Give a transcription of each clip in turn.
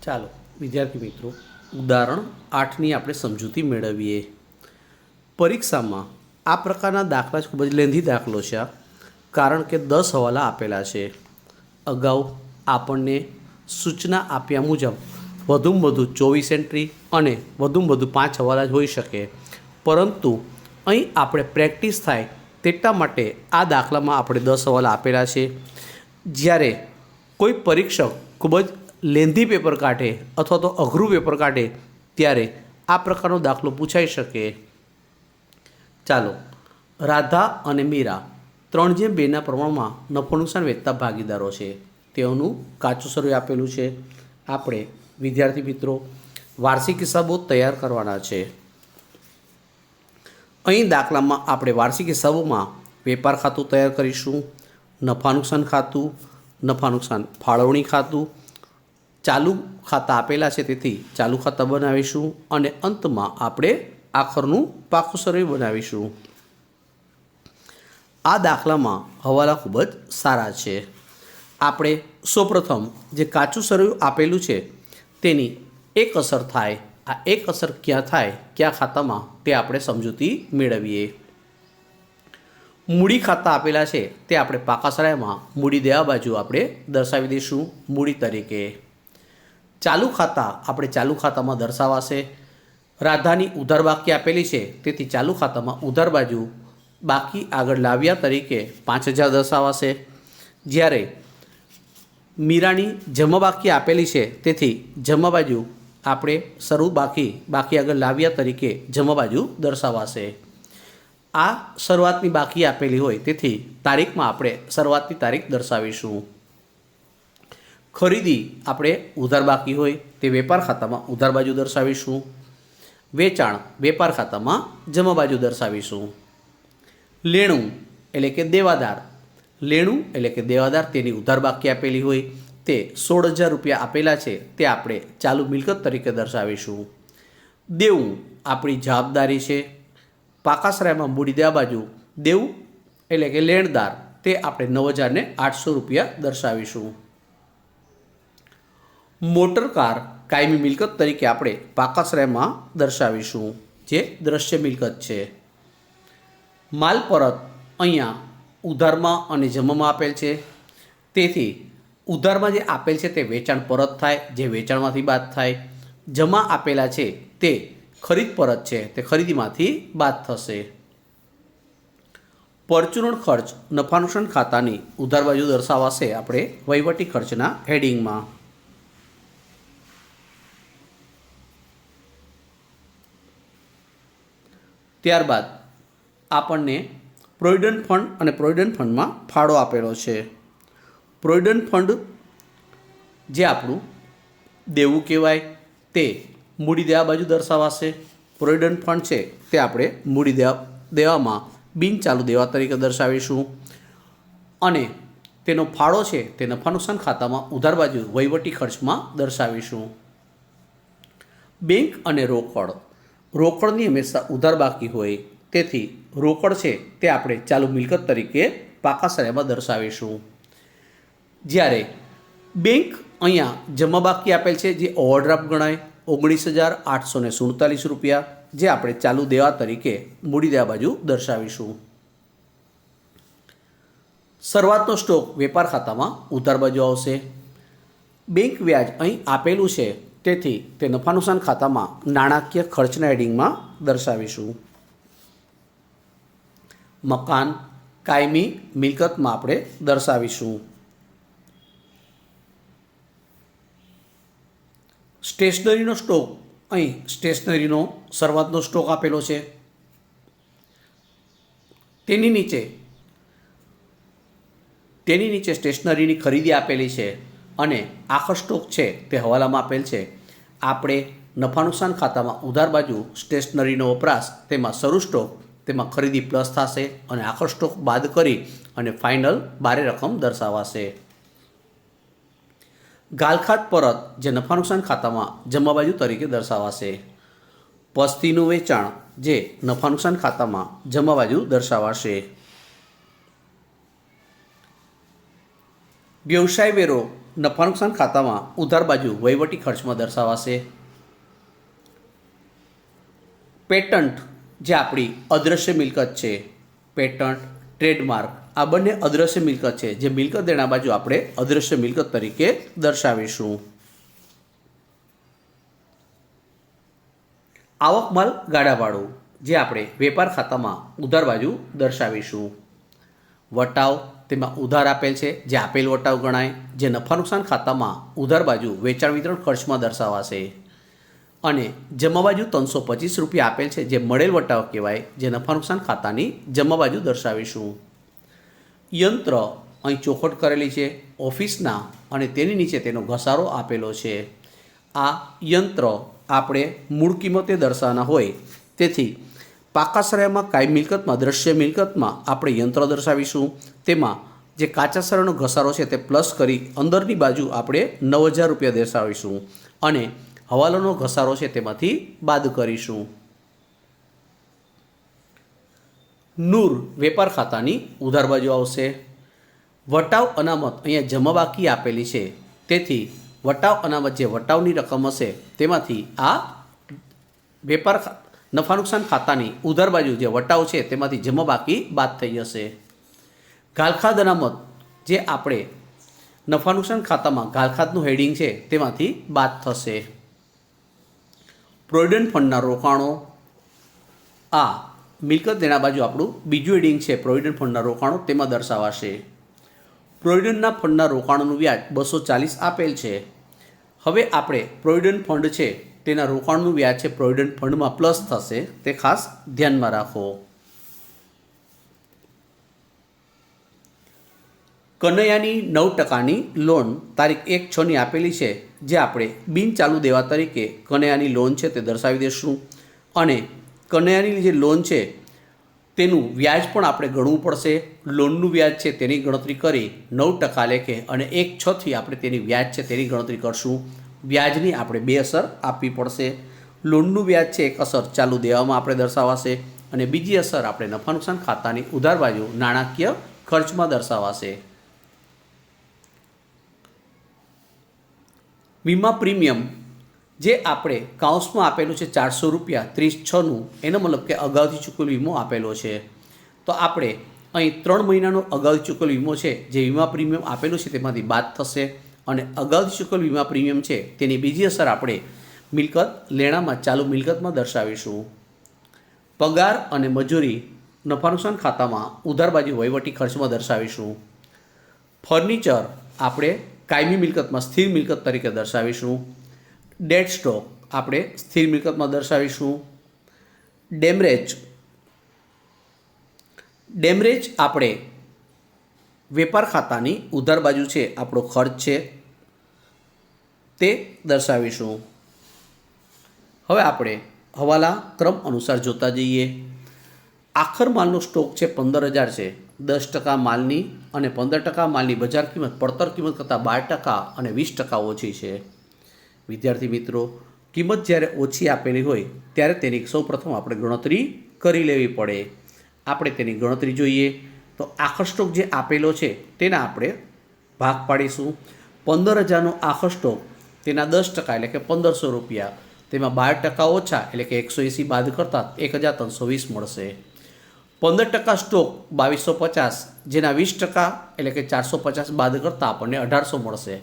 ચાલો વિદ્યાર્થી મિત્રો, ઉદાહરણ 8ની આપણે સમજૂતી મેળવીએ. પરીક્ષામાં આ પ્રકારના દાખલા ખૂબ જ લેન્ધી દાખલો છે, કારણ કે 10 હવાલા આપેલા છે. અગાઉ આપણને સૂચના આપ્યા મુજબ વધુમાં વધુ 24 એન્ટ્રી અને વધુમાં વધુ 5 હવાલા જ હોઈ શકે, પરંતુ અહીં આપણે પ્રેક્ટિસ થાય તેટલા માટે આ દાખલામાં આપણે 10 હવાલા આપેલા છે. જ્યારે કોઈ પરીક્ષક ખૂબ જ લેન્ધી પેપર કાઢે અથવા તો અઘરું પેપર કાઢે ત્યારે આ પ્રકારનો દાખલો પૂછાઈ શકે. ચાલો, રાધા અને મીરા 3:2ના પ્રમાણમાં નફો નુકસાન વેચતા ભાગીદારો છે. તેઓનું કાચું સરવૈયું આપેલું છે. આપણે વિદ્યાર્થી મિત્રો વાર્ષિક હિસાબો તૈયાર કરવાના છે. અહીં દાખલામાં આપણે વાર્ષિક હિસાબોમાં વેપાર ખાતું તૈયાર કરીશું, નફા નુકસાન ખાતું, નફા નુકસાન ફાળવણી ખાતું, ચાલુ ખાતા આપેલા છે તેથી ચાલુ ખાતા બનાવીશું અને અંતમાં આપણે આખરનું પાકું સરવૈયું બનાવીશું. આ દાખલામાં હવાલા ખૂબ જ સારા છે. આપણે સૌપ્રથમ જે કાચું સરવૈયું આપેલું છે તેની એક અસર થાય. આ એક અસર ક્યાં થાય, કયા ખાતામાં, તે આપણે સમજૂતી મેળવીએ. મૂડી ખાતા આપેલા છે તે આપણે પાકા સરવૈયામાં મૂડી દેવા બાજુ આપણે દર્શાવી દઈશું મૂડી તરીકે. ચાલુ ખાતા આપણે ચાલુ ખાતામાં દર્શાવાશે. રાધાની ઉધાર બાકી આપેલી છે તેથી ચાલુ ખાતામાં ઉધાર બાજુ બાકી આગળ લાવ્યા તરીકે 5000 દર્શાવાશે. જ્યારે મીરાની જમા બાકી આપેલી છે તેથી જમા બાજુ આપણે બાકી આગળ લાવ્યા તરીકે જમા બાજુ દર્શાવાશે. આ શરૂઆતની બાકી આપેલી હોય તેથી તારીખમાં આપણે શરૂઆતની તારીખ દર્શાવીશું. ખરીદી આપણે ઉધાર બાકી હોય તે વેપાર ખાતામાં ઉધાર બાજુ દર્શાવીશું. વેચાણ વેપાર ખાતામાં જમા બાજુ દર્શાવીશું. લેણું એટલે કે દેવાદાર, લેણું એટલે કે દેવાદાર તેની ઉધાર બાકી આપેલી હોય તે 16000 રૂપિયા આપેલા છે તે આપણે ચાલુ મિલકત તરીકે દર્શાવીશું. દેવું આપણી જવાબદારી છે. પાકા સરવૈયામાં મૂડી દેવા બાજુ દેવું એટલે કે લેણદાર તે આપણે 9800 રૂપિયા દર્શાવીશું. મોટર કાર કાયમી મિલકત તરીકે આપણે પાકા સરવૈયામાં દર્શાવીશું, જે દ્રશ્ય મિલકત છે. માલ પરત અહીંયા ઉધારમાં અને જમામાં આપેલ છે તેથી ઉધારમાં જે આપેલ છે તે વેચાણ પરત થાય, જે વેચાણમાંથી બાદ થાય. જમા આપેલા છે તે ખરીદ પરત છે, તે ખરીદીમાંથી બાદ થશે. પરચુરણ ખર્ચ નફા નુકસાન ખાતાની ઉધાર બાજુ દર્શાવાશે આપણે વહીવટી ખર્ચના હેડિંગમાં. ત્યારબાદ આપણને પ્રોવિડન્ટ ફંડ અને પ્રોવિડન્ટ ફંડમાં ફાળો આપેલો છે. પ્રોવિડન્ટ ફંડ જે આપણું દેવું કહેવાય તે મૂડી દેવા બાજુ દર્શાવાશે. પ્રોવિડન્ટ ફંડ છે તે આપણે મૂડી દેવામાં બિનચાલુ દેવા તરીકે દર્શાવીશું અને તેનો ફાળો છે તે નફા નુકસાન ખાતામાં ઉધાર બાજુ વહીવટી ખર્ચમાં દર્શાવીશું. બેંક અને રોકડની હંમેશા ઉધાર બાકી હોય તેથી રોકડ છે તે આપણે ચાલુ મિલકત તરીકે પાકા સરવૈયામાં દર્શાવીશું. જ્યારે બેંક અહીંયા જમા બાકી આપેલ છે જે ઓવરડ્રાફ્ટ ગણાય 19847 રૂપિયા, જે આપણે ચાલુ દેવા તરીકે મૂડી દેવા બાજુ દર્શાવીશું. શરૂઆતનો સ્ટોક વેપાર ખાતામાં ઉધાર બાજુ આવશે. બેંક વ્યાજ અહીં આપેલું છે તેથી તે નફા નુકસાન ખાતામાં નાણાકીય ખર્ચના હેડિંગમાં દર્શાવીશું. મકાન કાયમી મિલકતમાં આપણે દર્શાવીશું. સ્ટેશનરીનો સ્ટોક અહીં સ્ટેશનરીનો શરૂઆતનો સ્ટોક આપેલો છે. તેની નીચે સ્ટેશનરીની ખરીદી આપેલી છે અને આખો સ્ટોક છે તે હવાલામાં આપેલ છે. આપણે નફા નુકસાન ખાતામાં ઉધાર બાજુ સ્ટેશનરીનો વપરાશ, તેમાં શરૂ સ્ટોક, તેમાં ખરીદી પ્લસ થશે અને આખો સ્ટોક બાદ કરી અને ફાઇનલ બારે રકમ દર્શાવાશે. ગાલખાત પરત જે નફા નુકસાન ખાતામાં જમા બાજુ તરીકે દર્શાવાશે. પસ્તીનું વેચાણ જે નફા નુકસાન ખાતામાં જમા બાજુ દર્શાવાશે. વ્યવસાય વેરો નફા નુકસાન ખાતામાં ઉધાર બાજુ વહીવટી ખર્ચમાં દર્શાવાશે. પેટન્ટ જે આપણી અદૃશ્ય મિલકત છે, પેટન્ટ, ટ્રેડમાર્ક આ બંને અદૃશ્ય મિલકત છે, જે મિલકત દેણા બાજુ આપણે અદૃશ્ય મિલકત તરીકે દર્શાવીશું. આવક માલ ગાડા ભાડું જે આપણે વેપાર ખાતામાં ઉધાર બાજુ દર્શાવીશું. વટાવ તેમાં ઉધાર આપેલ છે, જે આપેલ વટાવ ગણાય, જે નફા નુકસાન ખાતામાં ઉધાર બાજુ વેચાણ વિતરણ ખર્ચમાં દર્શાવાશે. અને જમા બાજુ 325 રૂપિયા આપેલ છે, જે મળેલ વટાવ કહેવાય, જે નફા નુકસાન ખાતાની જમા બાજુ દર્શાવીશું. યંત્ર અહીં ચોખવટ કરેલી છે ઓફિસના અને તેની નીચે તેનો ઘસારો આપેલો છે. આ યંત્ર આપણે મૂળ કિંમતે દર્શાવવાના હોય, તેથી પાકા સરાયમાં કાયમ મિલકતમાં દ્રશ્ય મિલકતમાં આપણે યંત્ર દર્શાવીશું. તેમાં જે કાચા સરાયનો ઘસારો છે તે પ્લસ કરી અંદરની બાજુ આપણે 9000 રૂપિયા દર્શાવીશું અને હવાલાનો ઘસારો છે તેમાંથી બાદ કરીશું. નૂર વેપાર ખાતાની ઉધાર બાજુ આવશે. વટાવ અનામત અહીંયા જમા બાકી આપેલી છે, તેથી વટાવ અનામત જે વટાવની રકમ હશે તેમાંથી આ વેપાર નફા નુકસાન ખાતાની ઉધાર બાજુ જે વટાવ છે તેમાંથી જમા બાકી બાદ થઈ જશે. ગાલખાદ અનામત જે આપણે નફા નુકસાન ખાતામાં ગાલખાદનું હેડિંગ છે તેમાંથી બાદ થશે. પ્રોવિડન્ટ ફંડના રોકાણો આ મિલકત દેણા બાજુ આપણું બીજું હેડિંગ છે, પ્રોવિડન્ટ ફંડના રોકાણો તેમાં દર્શાવાશે. પ્રોવિડન્ટના ફંડના રોકાણોનું વ્યાજ 240 આપેલ છે. હવે આપણે પ્રોવિડન્ટ ફંડ છે તેના રોકાણનું વ્યાજ છે પ્રોવિડન્ટ ફંડમાં પ્લસ થશે, તે ખાસ ધ્યાનમાં રાખો. કનૈયાની 9%ની લોન તારીખ 1/6 આપેલી છે, જે આપણે બિન ચાલુ દેવા તરીકે કનૈયાની લોન છે તે દર્શાવી દઈશું. અને કનૈયાની જે લોન છે તેનું વ્યાજ પણ આપણે ગણવું પડશે. લોનનું વ્યાજ છે તેની ગણતરી કરી 9% લેખે અને 1/6થી આપણે તેની વ્યાજ છે તેની ગણતરી કરશું. વ્યાજની આપણે 2 અસર આપવી પડશે. લોનનું વ્યાજ છે એક અસર ચાલુ દેવામાં આપણે દર્શાવાશે અને બીજી અસર આપણે નફા નુકસાન ખાતાની ઉધાર બાજુ નાણાકીય ખર્ચમાં દર્શાવાશે. વીમા પ્રીમિયમ જે આપણે કાઉન્સમાં આપેલું છે 400 રૂપિયા 30/6નું, એનો મતલબ કે અગાઉથી ચૂકવેલ વીમો આપેલો છે. તો આપણે અહીં 3 મહિનાનો અગાઉથી ચૂકવેલ વીમો છે જે વીમા પ્રીમિયમ આપેલું છે તેમાંથી બાદ થશે અને અગાઉથી ચૂકવેલ વીમા પ્રીમિયમ છે તેની બીજી અસર આપણે મિલકત લેણામાં ચાલુ મિલકતમાં દર્શાવીશું. પગાર અને મજૂરી નફા નુકસાન ખાતામાં ઉધાર બાજુ વહીવટી ખર્ચમાં દર્શાવીશું. ફર્નિચર આપણે કાયમી મિલકતમાં સ્થિર મિલકત તરીકે દર્શાવીશું. ડેડ સ્ટોક આપણે સ્થિર મિલકતમાં દર્શાવીશું. ડેમરેજ આપણે વેપાર ખાતાની ઉધાર બાજુ છે આપણો ખર્ચ છે તે દર્શાવીશું. હવે આપણે હવાલા ક્રમ અનુસાર જોતા જઈએ. આખર માલનો સ્ટોક છે 15000 છે. 10% માલની અને 15% માલની બજાર કિંમત પડતર કિંમત કરતાં 12% અને 20% ઓછી છે. વિદ્યાર્થી મિત્રો, કિંમત જ્યારે ઓછી આપેલી હોય ત્યારે તેની સૌપ્રથમ આપણે ગણતરી કરી લેવી પડે. આપણે તેની ગણતરી જોઈએ તો આખર સ્ટોક જે આપેલો છે તેના આપણે ભાગ પાડીશું. 15000નો આખર સ્ટોક, તેના 10% એટલે કે 1500 રૂપિયા, તેમાં 12% ઓછા એટલે કે 180 બાદ કરતાં 1320 મળશે. 15% સ્ટોક 2250, જેના 20% એટલે કે 450 બાદ કરતાં આપણને 1800 મળશે.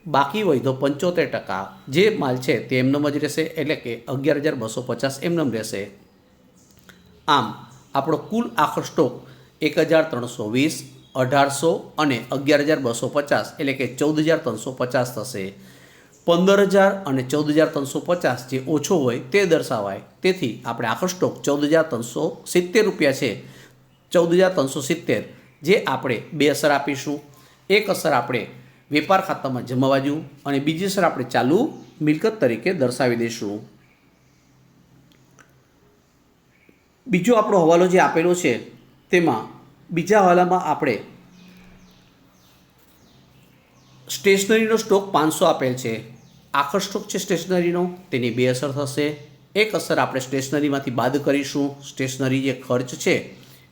બાકી હોય તો 75% જે માલ છે તે એમનેમ જ રહેશે, એટલે કે 11250 એમનેમ રહેશે. આમ આપણો કુલ આખર સ્ટોક 1320, 1800 અને 11250 એટલે કે 14350 થશે. 15000 અને 14350 જે ઓછો હોય તે દર્શાવાય, તેથી આપણે આખર સ્ટોક 14370 રૂપિયા છે. 14370 જે આપણે 2 અસર આપીશું. એક અસર આપણે વેપાર ખાતામાં જમા બાજુ અને બીજી અસર આપણે ચાલુ મિલકત તરીકે દર્શાવી દઈશું. બીજો આપણો હવાલો જે આપેલો છે તેમાં બીજા હવાલામાં આપણે સ્ટેશનરીનો સ્ટોક 500 આપેલ છે. આખર સ્ટોક છે સ્ટેશનરીનો, તેની 2 અસર થશે. એક અસર આપણે સ્ટેશનરીમાંથી બાદ કરીશું. સ્ટેશનરી જે ખર્ચ છે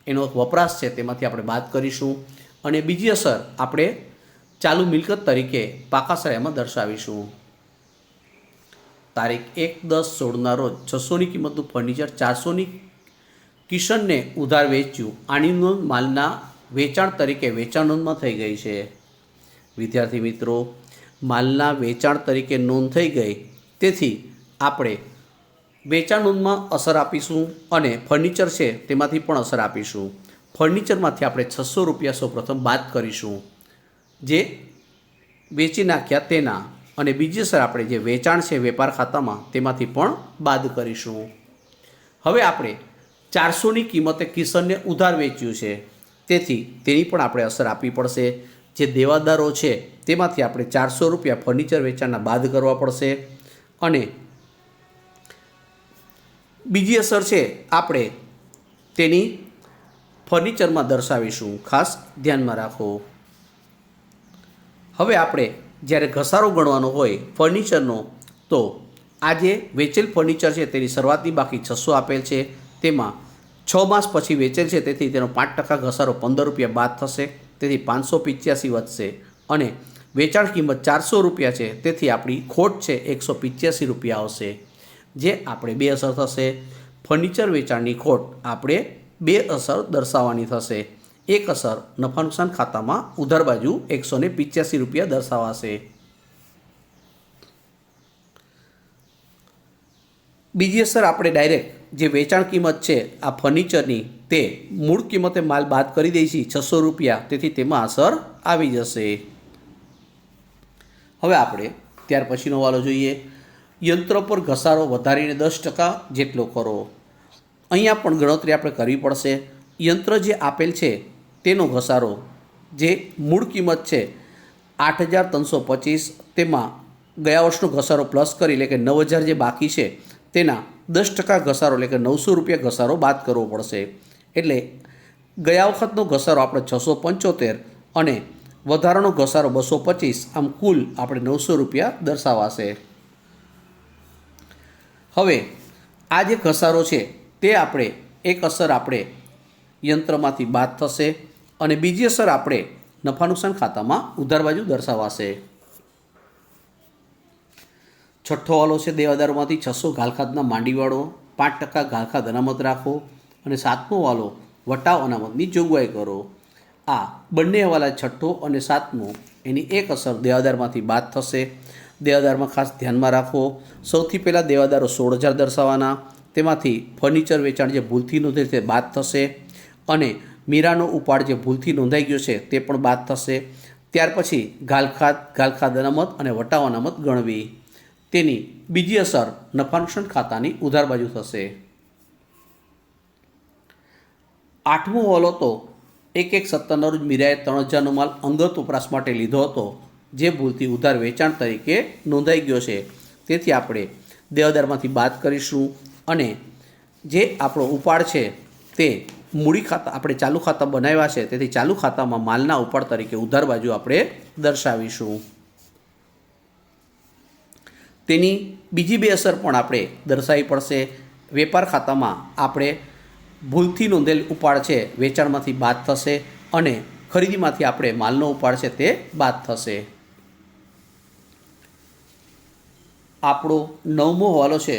એનો વપરાશ છે તેમાંથી આપણે બાદ કરીશું. અને બીજી અસર આપણે ચાલુ મિલકત તરીકે પાકા સળિયામાં દર્શાવીશું. તારીખ 1/10/16ના રોજ 600ની કિંમતનું ફર્નિચર 400ની કિશનને ઉધાર વેચ્યું. આની નોંધ માલના વેચાણ તરીકે વેચાણ નોંધમાં થઈ ગઈ છે. વિદ્યાર્થી મિત્રો, માલના વેચાણ તરીકે નોંધ થઈ ગઈ, તેથી આપણે વેચાણ નોંધમાં અસર આપીશું અને ફર્નિચર છે તેમાંથી પણ અસર આપીશું. ફર્નિચરમાંથી આપણે 600 રૂપિયા સૌપ્રથમ બાદ કરીશું, જે વેચી નાખ્યા તેના, અને બીજી અસર આપણે જે વેચાણ છે વેપાર ખાતામાં તેમાંથી પણ બાદ કરીશું. હવે આપણે 400ની કિંમતે કિશનને ઉધાર વેચ્યું છે, તેથી તેની પણ આપણે અસર આપવી પડશે. જે દેવાદારો છે તેમાંથી આપણે 400 રૂપિયા ફર્નિચર વેચાણના બાદ કરવા પડશે. અને બીજી અસર છે આપણે તેની ફર્નિચરમાં દર્શાવીશું, ખાસ ધ્યાનમાં રાખો. હવે આપણે જ્યારે ઘસારો ગણવાનો હોય ફર્નિચરનો, તો આ જે વેચેલ ફર્નિચર છે તેની શરૂઆતની બાકી 600 આપેલ છે, તેમાં 6 માસ પછી વેચેલ છે, તેથી તેનો 5% ઘસારો 15 રૂપિયા બાદ થશે, તેથી 585 વધશે. અને વેચાણ કિંમત 400 રૂપિયા છે, તેથી આપણી ખોટ છે 185 રૂપિયા આવશે. જે આપણે 2 અસર થશે. ફર્નિચર વેચાણની ખોટ આપણે 2 અસર દર્શાવવાની થશે. એક અસર નફા નુકસાન ખાતામાં ઉધાર બાજુ 185 રૂપિયા દર્શાવાશે. બીજી અસર આપણે ડાયરેક્ટ જે વેચાણ કિંમત છે આ ફર્નિચરની, તે મૂળ કિંમતે માલ બાદ કરી દઈશી 600 રૂપિયા, તેથી તેમાં અસર આવી જશે. હવે આપણે ત્યાર પછીનો વાલો જોઈએ. યંત્ર પર ઘસારો વધારીને 10% જેટલો કરો. અહીંયા પણ ગણતરી આપણે કરવી પડશે. યંત્ર જે આપેલ છે તેનો ઘસારો, જે મૂળ કિંમત છે 8,325, તેમાં ગયા વર્ષનો ઘસારો પ્લસ કરી, એટલે કે 9,000 જે બાકી છે તેના 10% ઘસારો, એટલે કે 900 રૂપિયા ઘસારો બાદ કરવો પડશે. એટલે ગયા વખતનો ઘસારો આપણે 675 અને વધારાનો ઘસારો 225, આમ કુલ આપણે 900 રૂપિયા દર્શાવાશે. હવે આ જે ઘસારો છે તે આપણે એક અસર આપણે યંત્રમાંથી બાદ થશે, અને બીજી અસર આપણે નફા નુકસાન ખાતામાં ઉધાર બાજુ દર્શાવાશે. છઠ્ઠો વાલો છે દેવાદારોમાંથી 600 ઘાલખાતના માંડીવાળો, 5% ઘાલખાત અનામત રાખો. અને 7મો વાલો વટાવ અનામતની જોગવાઈ કરો. આ બંને હવાલા 6ઠ્ઠો અને 7મો, એની એક અસર દેવાદારમાંથી બાદ થશે. દેવાદારમાં ખાસ ધ્યાનમાં રાખો. સૌથી પહેલાં દેવાદારો 16,000 દર્શાવવાના, તેમાંથી ફર્નિચર વેચાણ જે ભૂલથી નોંધાય તે બાદ થશે, અને મીરાનો ઉપાડ જે ભૂલથી નોંધાઈ ગયો છે તે પણ બાદ થશે. ત્યાર પછી ઘાલખાત અનામત અને વટાવ અનામત ગણવી. તેની બીજી અસર નફા નુકસાન ખાતાની ઉધાર બાજુ થશે. 8મો વાલો તો 1/1/17ના રોજ મીરાએ 3,000નો માલ અંગત વપરાશ માટે લીધો હતો, જે ભૂલથી ઉધાર વેચાણ તરીકે નોંધાઈ ગયો છે, તેથી આપણે દેવાદારમાંથી બાદ કરીશું. અને જે આપણો ઉપાડ છે તે મૂડી ખાતા આપણે ચાલુ ખાતા બનાવ્યા છે, તેથી ચાલુ ખાતામાં માલના ઉપાડ તરીકે ઉધાર બાજુ આપણે દર્શાવીશું. તેની બીજી 2 અસર પણ આપણે દર્શાવવી પડશે. વેપાર ખાતામાં આપણે ભૂલથી નોંધેલ ઉપાડ છે વેચાણમાંથી બાદ થશે, અને ખરીદીમાંથી આપણે માલનો ઉપાડ છે તે બાદ થશે. આપણો 9મો હવાલો છે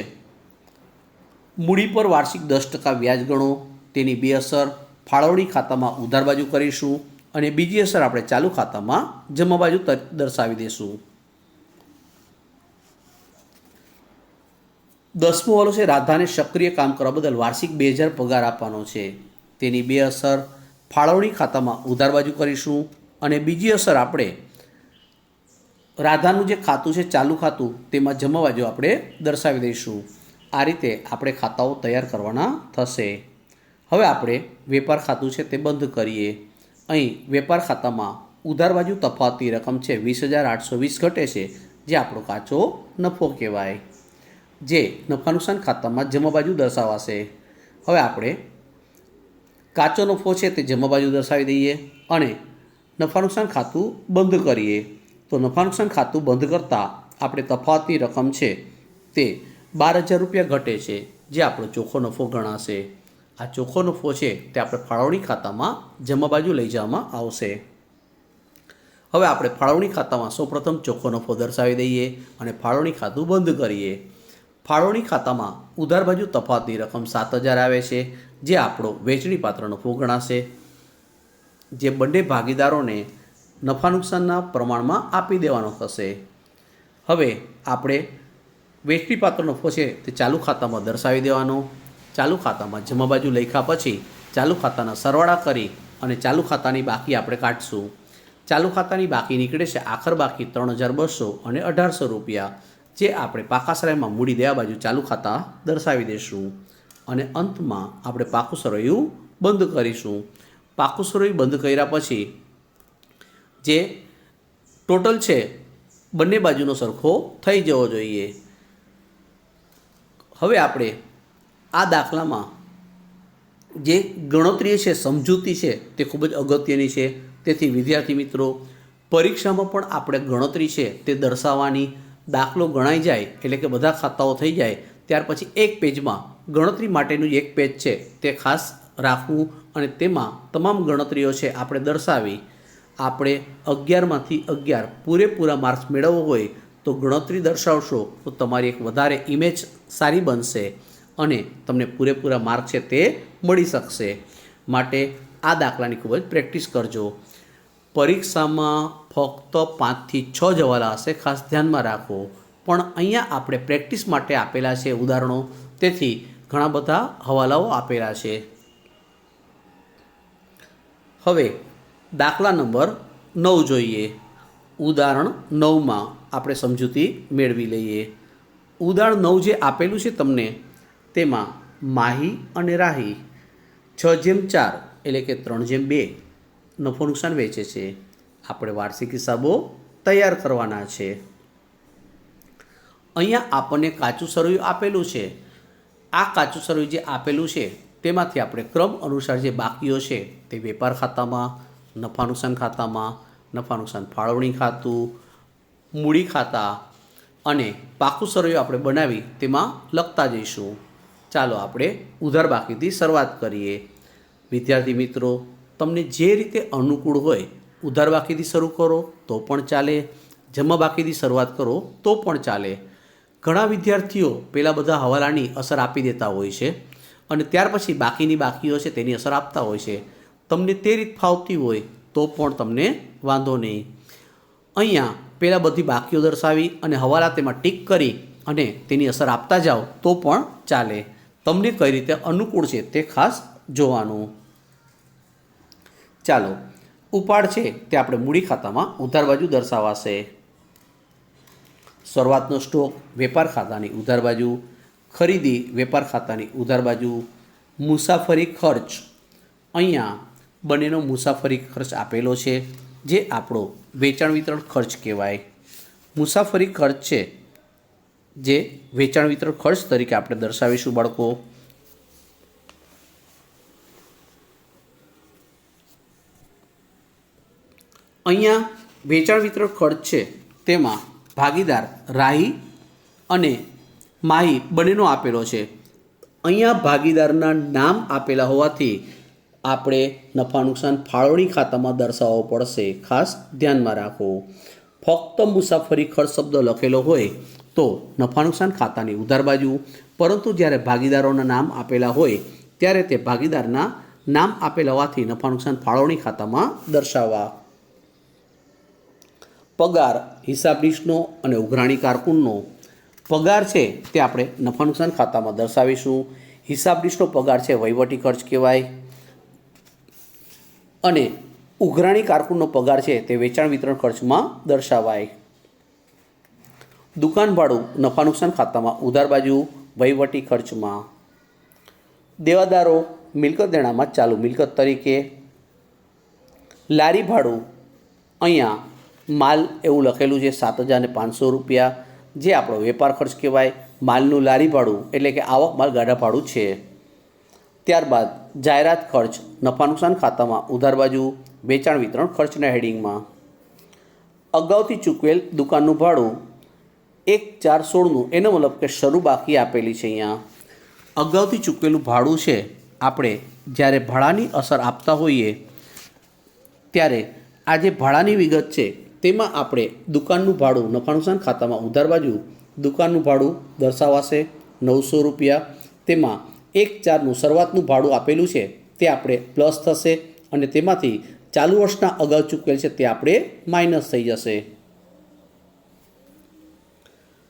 મૂડી પર વાર્ષિક 10% વ્યાજ ગણો. તેની 2 અસર ફાળવણી ખાતામાં ઉધાર બાજુ કરીશું, અને બીજી અસર આપણે ચાલુ ખાતામાં જમા બાજુ દર્શાવી દઈશું. 10મો વાલો છે રાધાને સક્રિય કામ કરવા બદલ વાર્ષિક 2,000 પગાર આપવાનો છે. તેની 2 અસર ફાળવણી ખાતામાં ઉધાર બાજુ કરીશું, અને બીજી અસર આપણે રાધાનું જે ખાતું છે ચાલુ ખાતું તેમાં જમા બાજુ આપણે દર્શાવી દઈશું. આ રીતે આપણે ખાતાઓ તૈયાર કરવાના થશે. હવે આપણે વેપાર ખાતું છે તે બંધ કરીએ. અહીં વેપાર ખાતામાં ઉધાર બાજુ તફાવતની રકમ છે 20,820 ઘટે છે, જે આપણો કાચો નફો કહેવાય, જે નફા નુકસાન ખાતામાં જમા બાજુ દર્શાવાશે. હવે આપણે કાચો નફો છે તે જમા બાજુ દર્શાવી દઈએ, અને નફા નુકસાન ખાતું બંધ કરીએ. તો નફા નુકસાન ખાતું બંધ કરતાં આપણે તફાવતની રકમ છે તે 12,000 રૂપિયા ઘટે છે, જે આપણો ચોખ્ખો નફો ગણાશે. આ ચોખ્ખો નફો છે તે આપણે ફાળવણી ખાતામાં જમા બાજુ લઈ જવામાં આવશે. હવે આપણે ફાળવણી ખાતામાં સૌપ્રથમ ચોખ્ખો નફો દર્શાવી દઈએ અને ફાળવણી ખાતું બંધ કરીએ. ફાળવણી ખાતામાં ઉધાર બાજુ તફાવતની રકમ 7,000 આવે છે, જે આપણો વેચણી પાત્ર નફો ગણાશે, જે બંને ભાગીદારોને નફા નુકસાનના પ્રમાણમાં આપી દેવાનો થશે. હવે આપણે વેચણી પાત્ર નફો છે તે ચાલુ ખાતામાં દર્શાવી દેવાનો. ચાલુ ખાતામાં જમા બાજુ લખ્યા પછી ચાલુ ખાતાના સરવાળા કરી અને ચાલુ ખાતાની બાકી આપણે કાઢશું. ચાલુ ખાતાની બાકી નીકળે છે આખર બાકી 3,200 અને 1,800 રૂપિયા, જે આપણે પાકાસરાયમાં મૂડી દેવા બાજુ ચાલુ ખાતા દર્શાવી દઈશું. અને અંતમાં આપણે પાકું સરવૈયું બંધ કરીશું. પાકું સરવૈયું બંધ કર્યા પછી જે ટોટલ છે બંને બાજુનો સરખો થઈ જવો જોઈએ. હવે આપણે આ દાખલામાં જે ગણતરી છે, સમજૂતી છે, તે ખૂબ જ અગત્યની છે. તેથી વિદ્યાર્થી મિત્રો, પરીક્ષામાં પણ આપણે ગણતરી છે તે દર્શાવવાની. દાખલો ગણાઈ જાય એટલે કે બધા ખાતાઓ થઈ જાય ત્યાર પછી એક પેજમાં ગણતરી માટેનું એક પેજ છે તે ખાસ રાખવું અને તેમાં તમામ ગણતરીઓ છે આપણે દર્શાવી. આપણે 11માંથી 11 પૂરેપૂરા માર્ક્સ મેળવવો હોય તો ગણતરી દર્શાવશો તો તમારી એક વધારે ઇમેજ સારી બનશે અને તમને પૂરેપૂરા માર્ક છે તે મળી શકશે. માટે આ દાખલાની ખૂબ જ પ્રેક્ટિસ કરજો. પરીક્ષામાં ફક્ત 5 થી 6 જ હવાલા હશે, ખાસ ધ્યાનમાં રાખો. પણ અહીંયા આપણે પ્રેક્ટિસ માટે આપેલા છે ઉદાહરણો, તેથી ઘણા બધા હવાલાઓ આપેલા છે. હવે દાખલા નંબર 9 જોઈએ. ઉદાહરણ 9માં આપણે સમજૂતી મેળવી લઈએ. ઉદાહરણ 9 જે આપેલું છે તમને, તેમાં માહી અને રાહી 6/4 એટલે કે 3/2 નફો નુકસાન વેચે છે. આપણે વાર્ષિક હિસાબો તૈયાર કરવાના છે. અહીંયા આપણને કાચું સરવૈયું આપેલું છે. આ કાચું સરવૈયું જે આપેલું છે તેમાંથી આપણે ક્રમ અનુસાર જે બાકીઓ છે તે વેપાર ખાતામાં, નફા નુકસાન ખાતામાં, નફા નુકસાન ફાળવણી ખાતું, મૂડી ખાતા અને પાકું સરવૈયું આપણે બનાવી તેમાં લખતા જઈશું. ચાલો આપણે ઉધાર બાકીથી શરૂઆત કરીએ. વિદ્યાર્થી મિત્રો, તમને જે રીતે અનુકૂળ હોય ઉધાર બાકીથી શરૂ કરો તો પણ ચાલે, જમા બાકીથી શરૂઆત કરો તો પણ ચાલે. ઘણા વિદ્યાર્થીઓ પહેલાં બધા હવાલાની અસર આપી દેતા હોય છે અને ત્યાર પછી બાકીની બાકીઓ છે તેની અસર આપતા હોય છે. તમને તે રીત ફાવતી હોય તો પણ તમને વાંધો નહીં. અહીંયા પહેલાં બધી બાકીઓ દર્શાવી અને હવાલા તેમાં ટીક કરી અને તેની અસર આપતા જાઓ તો પણ ચાલે. તમને કઈ રીતે અનુકૂળ છે તે ખાસ જોવાનું. ચાલો, ઉપાડ છે તે આપણે મૂડી ખાતામાં ઉધાર બાજુ દર્શાવાશે. શરૂઆતનો સ્ટોક વેપાર ખાતાની ઉધાર બાજુ, ખરીદી વેપાર ખાતાની ઉધાર બાજુ, મુસાફરી ખર્ચ અહીંયા બંનેનો મુસાફરી ખર્ચ આપેલો છે, જે આપણો વેચાણ વિતરણ ખર્ચ કહેવાય. મુસાફરી ખર્ચ છે જે વેચાણ વિતરણ ખર્ચ તરીકે આપણે દર્શાવીશું બાળકો. અહીંયા વેચાણ વિતરણ ખર્ચ છે તેમાં ભાગીદાર રાહી અને માહી બંનેનો આપેલો છે. અહીંયા ભાગીદારના નામ આપેલા હોવાથી આપણે નફા નુકસાન ફાળવણી ખાતામાં દર્શાવવો પડશે. ખાસ ધ્યાનમાં રાખો. ફક્ત મુસાફરી ખર્ચ શબ્દ લખેલો હોય તો નફા નુકસાન ખાતાની ઉધાર બાજુ, પરંતુ જ્યારે ભાગીદારોના નામ આપેલા હોય ત્યારે તે ભાગીદારના નામ આપેલા હોવાથી નફા નુકસાન ફાળવણી ખાતામાં દર્શાવવા. પગાર હિસાબનીશનો અને ઉઘરાણી કારકુનનો પગાર છે તે આપણે નફા નુકસાન ખાતામાં દર્શાવીશું. હિસાબનીશનો પગાર છે વહીવટી ખર્ચ કહેવાય અને ઉઘરાણી કારકુનનો પગાર છે તે વેચાણ વિતરણ ખર્ચમાં દર્શાવાય. દુકાન ભાડું નફા નુકસાન ખાતામાં ઉધાર બાજુ વહીવટી ખર્ચમાં. દેવાદારો મિલકત દેણામાં ચાલુ મિલકત તરીકે. લારી ભાડું અહીંયા માલ એવું લખેલું છે 7,500 રૂપિયા, જે આપણો વેપાર ખર્ચ કહેવાય. માલનું લારી ભાડું એટલે કે આવક માલ ગાડા ભાડું છે. ત્યારબાદ જાહેરાત ખર્ચ નફા નુકસાન ખાતામાં ઉધાર બાજુ વેચાણ વિતરણ ખર્ચના હેડિંગમાં. અગાઉથી ચૂકવેલ દુકાનનું ભાડું 1/4/16નું, એનો મતલબ કે શરૂ બાકી આપેલી છે. અહીંયા અગાઉથી ચૂકવેલું ભાડું છે આપણે જ્યારે ભાડાની અસર આપતા હોઈએ ત્યારે આ જે ભાડાની વિગત છે તેમાં આપણે દુકાનનું ભાડું નફા નુકસાન ખાતામાં ઉધાર બાજુ દુકાનનું ભાડું દર્શાવાશે 900 રૂપિયા. તેમાં 1/4નું શરૂઆતનું ભાડું આપેલું છે તે આપણે પ્લસ થશે અને તેમાંથી ચાલુ વર્ષના અગાઉ ચૂકવેલ છે તે આપણે માઇનસ થઈ જશે.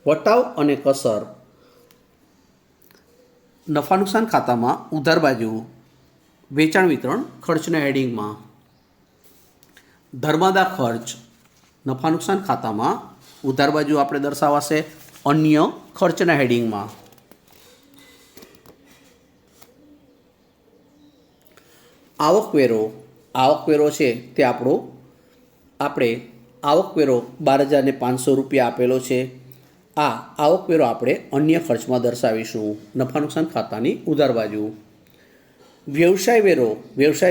વટાવ અને કસર નફા નુકસાન ખાતામાં ઉધાર બાજુ વેચાણ વિતરણ ખર્ચના હેડિંગમાં ધર્માદા ખર્ચ નફા નુકસાન ખાતામાં ઉધાર બાજુ આપણે દર્શાવાશે અન્ય ખર્ચના હેડિંગમાં. આવકવેરો છે તે આપણે આવકવેરો 12,500 રૂપિયા આપેલો છે. આ આવકવેરો આપણે અન્ય ખર્ચમાં દર્શાવીશું નફા નુકસાન ખાતાની ઉધાર બાજુ. વ્યવસાય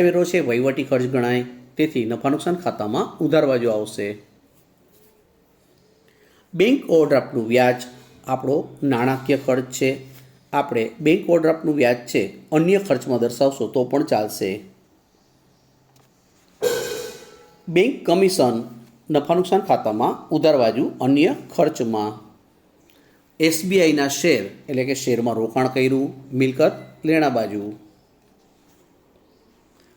વેરો છે વહીવટી ખર્ચ ગણાય, તેથી નફા નુકસાન ખાતામાં ઉધાર બાજુ આવશે. બેંક ઓવરડ્રાફ્ટનું વ્યાજ આપણો નાણાકીય ખર્ચ છે. આપણે બેંક ઓવરડ્રાફ્ટનું વ્યાજ છે અન્ય ખર્ચમાં દર્શાવશો તો પણ ચાલશે. બેંક કમિશન નફા નુકસાન ખાતામાં ઉધાર બાજુ અન્ય ખર્ચમાં. એસબીઆઈના શેર એટલે કે શેરમાં રોકાણ કર્યું મિલકત લેણા બાજુ.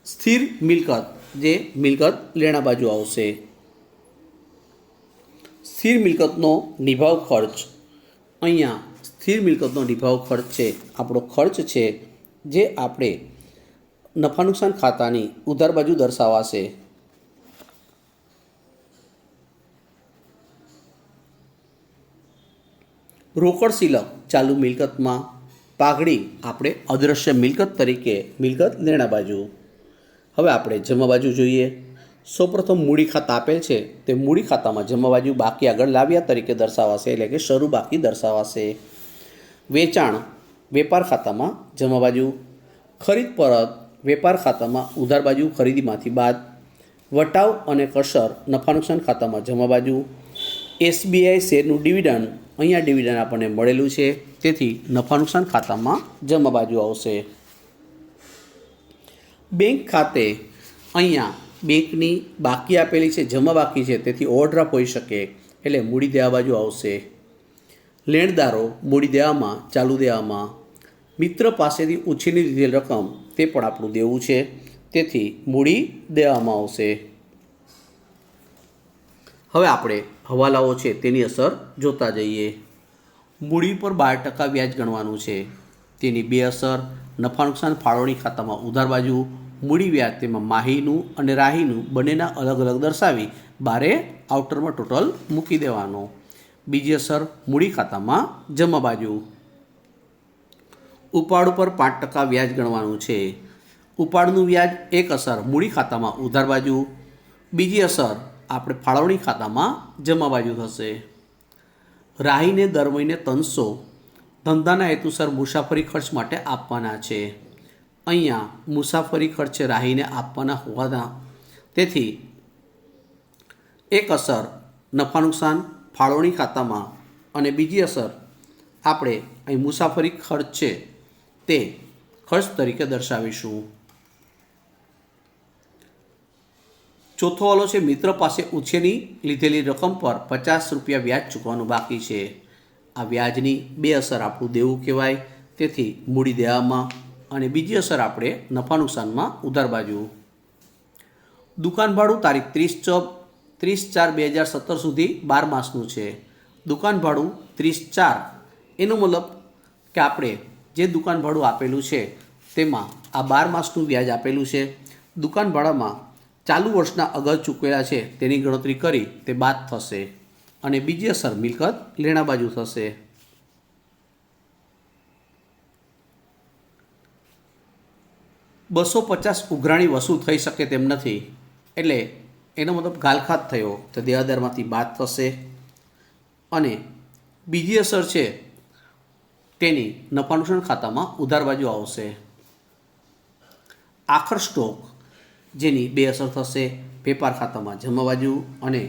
સ્થિર મિલકત જે મિલકત લેણા બાજુ આવશે. સ્થિર મિલકતનો નિભાવ ખર્ચ અહીંયા સ્થિર મિલકતનો નિભાવ ખર્ચ છે આપણો ખર્ચ છે જે આપણે નફા નુકસાન ખાતાની ઉધાર બાજુ દર્શાવાશે. રોકડ સિલક ચાલુ મિલકતમાં. પાઘડી આપણે અદૃશ્ય મિલકત તરીકે મિલકત લેણા બાજુ. હવે આપણે જમા બાજુ જોઈએ. સૌપ્રથમ મૂડી ખાતા આપેલ છે તે મૂડી ખાતામાં જમા બાજુ બાકી આગળ લાવ્યા તરીકે દર્શાવાશે એટલે કે શરૂ બાકી દર્શાવાશે. વેચાણ વેપાર ખાતામાં જમા બાજુ. ખરીદ પરત વેપાર ખાતામાં ઉધાર બાજુ ખરીદીમાંથી બાદ. વટાવ અને કસર નફા નુકસાન ખાતામાં જમા બાજુ. એસબીઆઈ શેરનું ડિવિડન્ડ અહીંયા ડિવિડન્ડ આપણને મળેલું છે તેથી નફા નુકસાન ખાતામાં જમા બાજુ આવશે. બેંક ખાતે અહીંયા બેંકની બાકી આપેલી છે જમા બાકી છે તેથી ઓવરડ્રાફ્ટ હોઈ શકે એટલે મૂડી દેવા બાજુ આવશે. લેણદારો મૂડી દેવામાં ચાલુ દેવામાં. મિત્ર પાસેથી ઉછીની લીધેલ રકમ તે પણ આપણું દેવું છે તેથી મૂડી દેવામાં આવશે. હવે આપણે હવાલાઓ છે તેની અસર જોતા જઈએ. મૂડી પર 12% વ્યાજ ગણવાનું છે. તેની બે અસર નફા નુકસાન ફાળવણી ખાતામાં ઉધાર બાજુ મૂડી વ્યાજ તેમાં માહીનું અને રાહીનું બંનેના અલગ અલગ દર્શાવી બારે આઉટરમાં ટોટલ મૂકી દેવાનો. બીજી અસર મૂડી ખાતામાં જમા બાજુ. ઉપાડ ઉપર 5% વ્યાજ ગણવાનું છે. ઉપાડનું વ્યાજ એક અસર મૂડી ખાતામાં ઉધાર બાજુ, બીજી અસર આપણે ફાળવણી ખાતામાં જમા બાજુ થશે. રાહીને દર મહિને 300 ધંધાના હેતુસર મુસાફરી ખર્ચ માટે આપવાના છે. અહીંયા મુસાફરી ખર્ચ રાહીને આપવાના હોવાના તેથી એક અસર નફા નુકસાન ફાળવણી ખાતામાં અને બીજી અસર આપણે અહીં મુસાફરી ખર્ચ છે તે ખર્ચ તરીકે દર્શાવીશું. ચોથો વાલો છે મિત્ર પાસે ઉછેરની લીધેલી રકમ પર 50 રૂપિયા વ્યાજ ચૂકવવાનું બાકી છે. આ વ્યાજની બે અસર આપણું દેવું કહેવાય તેથી મૂડી દેવામાં અને બીજી અસર આપણે નફા નુકસાનમાં ઉધાર બાજુ. દુકાન ભાડું તારીખ 30/4/2017 સુધી 12 માસનું છે. દુકાન ભાડું 30/4 એનો મતલબ કે આપણે જે દુકાન ભાડું આપેલું છે તેમાં આ 12 માસનું વ્યાજ આપેલું છે. દુકાન ભાડામાં ચાલુ વર્ષના અગાઉ ચૂકવેલા છે તેની ગણતરી કરી તે બાદ થશે અને બીજી અસર મિલકત લેણા બાજુ થશે. $250 ઉઘરાણી વસૂલ થઈ શકે તેમ નથી એટલે એનો મતલબ ગાલખાત થયો તો દેવાદારમાંથી બાદ થશે અને બીજી અસર છે તેની નફા નુકસાન ખાતામાં ઉધાર બાજુ આવશે. આખર સ્ટોક જેની બે અસર થશે વેપાર ખાતામાં જમા બાજુ અને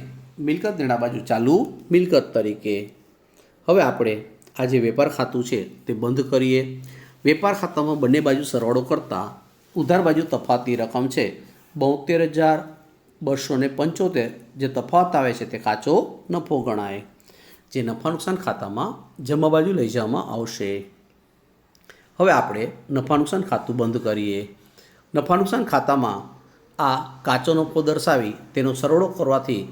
મિલકત લેણા બાજુ ચાલુ મિલકત તરીકે. હવે આપણે આ જે વેપાર ખાતું છે તે બંધ કરીએ. વેપાર ખાતામાં બંને બાજુ સરવાળો કરતાં ઉધાર બાજુ તફાવતની રકમ છે 72,000 275 જે તફાવત આવે છે તે કાચો નફો ગણાય, જે નફા નુકસાન ખાતામાં જમા બાજુ લઈ જવામાં આવશે. હવે આપણે નફા નુકસાન ખાતું બંધ કરીએ. નફા નુકસાન ખાતામાં આ કાચો નફો દર્શાવી તેનો સરવાળો કરવાથી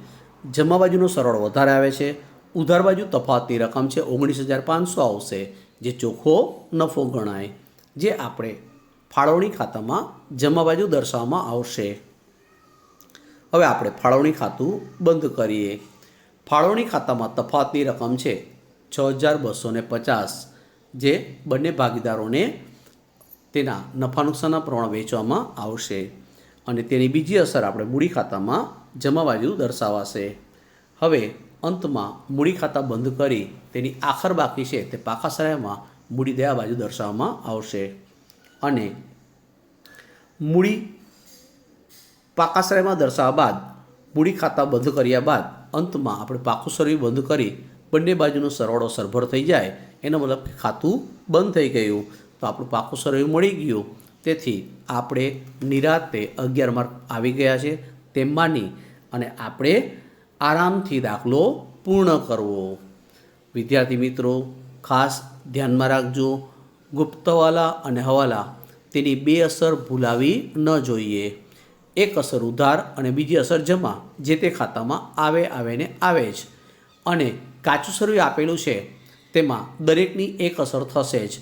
જમા બાજુનો સરવાળો વધારે આવે છે. ઉધાર બાજુ તફાવતની રકમ છે 19,500 આવશે, જે ચોખ્ખો નફો ગણાય, જે આપણે ફાળવણી ખાતામાં જમા બાજુ દર્શાવવામાં આવશે. હવે આપણે ફાળવણી ખાતું બંધ કરીએ. ફાળવણી ખાતામાં તફાવતની રકમ છે 6,250, જે બંને ભાગીદારોને તેના નફા નુકસાનના પ્રમાણે વેચવામાં આવશે અને તેની બીજી અસર આપણે મૂડી ખાતામાં જમા બાજુ દર્શાવાશે. હવે અંતમાં મૂડી ખાતા બંધ કરી તેની આખર બાકી છે તે પાકા સરાયમાં મૂડી દેવા બાજુ દર્શાવવામાં આવશે અને મૂડી પાકા સરાયમાં દર્શાવ્યા બાદ મૂડી ખાતા બંધ કર્યા બાદ અંતમાં આપણે પાકું સરવૈયું બંધ કરી બંને બાજુનો સરવાળો સરભર થઈ જાય, એનો મતલબ કે ખાતું બંધ થઈ ગયું, તો આપણું પાકું સરવૈયું મળી ગયું. તેથી આપણે નિરાંતે 11 માર્ક આવી ગયા છે તેમ માની અને આપણે આરામથી દાખલો પૂર્ણ કરવો. વિદ્યાર્થી મિત્રો, ખાસ ધ્યાનમાં રાખજો, ગુપ્તવાલા અને હવાલા તેની બે અસર ભૂલાવી ન જોઈએ. એક અસર ઉધાર અને બીજી અસર જમા, જે તે ખાતામાં આવે ને આવે જ. અને કાચું સરવૈયું આપેલું છે તેમાં દરેકની એક અસર થશે જ.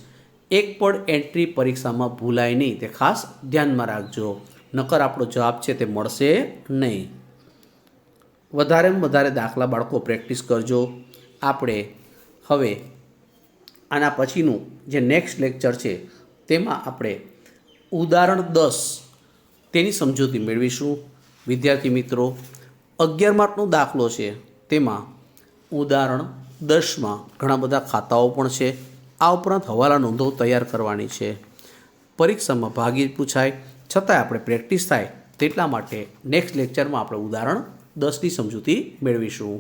એક પણ એન્ટ્રી પરીક્ષામાં ભૂલાય નહીં, તે ખાસ ધ્યાનમાં રાખજો, નકર આપણો જવાબ છે તે મળશે નહીં. વધારેમાં વધારે દાખલા બાળકો પ્રેક્ટિસ કરજો. આપણે હવે આના પછીનું જે નેક્સ્ટ લેક્ચર છે તેમાં આપણે ઉદાહરણ 10 તેની સમજૂતી મેળવીશું. વિદ્યાર્થી મિત્રો, 11 માર્કનો દાખલો છે તેમાં ઉદાહરણ 10માં ઘણા બધા ખાતાઓ પણ છે. આ ઉપરાંત હવાલા નોંધો તૈયાર કરવાની છે. પરીક્ષામાં ભાગી પૂછાય છતાંય આપણે પ્રેક્ટિસ થાય તેટલા માટે નેક્સ્ટ લેક્ચરમાં આપણે ઉદાહરણ 10ની સમજૂતી મેળવીશું.